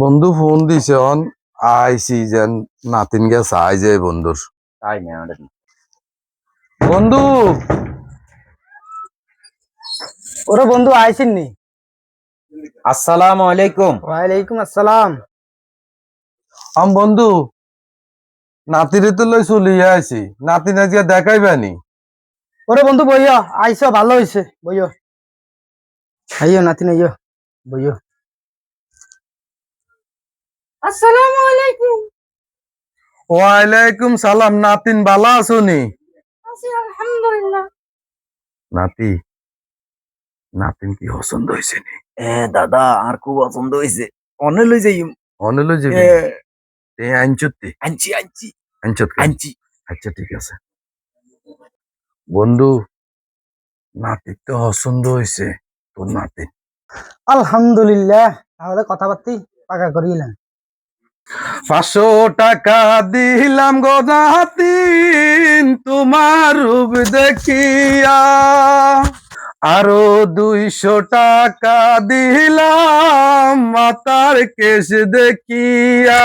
বন্ধু ফোন দিছে অন আইসি যেন নাতিন গেছে আই যায় বন্ধুর তাই না আমাদের বন্ধু ওরে বন্ধু আইসিন নি। আসসালামু আলাইকুম। ওয়ালাইকুম আসসালাম। বন্ধু নাতিরে তো লই চলিয়ে আইছি নাতিন আজকে দেখাইবানি। ওরে বন্ধু বইয় আইসো ভালো হইছে বইয় আইয়ো নাতিন আইয়ো বইয়। আসসালামু আলাইকুম। ওয়ালাইকুম সালাম। নাতিন বালা আছোনি? আছি আলহামদুলিল্লাহ। নাতি নাতিন কি পছন্দ হয়েছে নি? দাদা আর খুব পছন্দ হয়েছে। অনে লই যাই। অনে লই যাবি? আইনচুতি আনছি আনছি আইনচুত আনছি। আচ্ছা ঠিক আছে বন্ধু, নাতি তো পছন্দ হয়েছে তোর নাতি। আলহামদুলিল্লাহ, তাহলে কথাবার্তি পাকা করিলাম। 500 টাকা দিলাম গো নাতিন তোমার রূপ দেখিয়া, আরো 200 টাকা দিলাম মাতার কেশ দেখিয়া।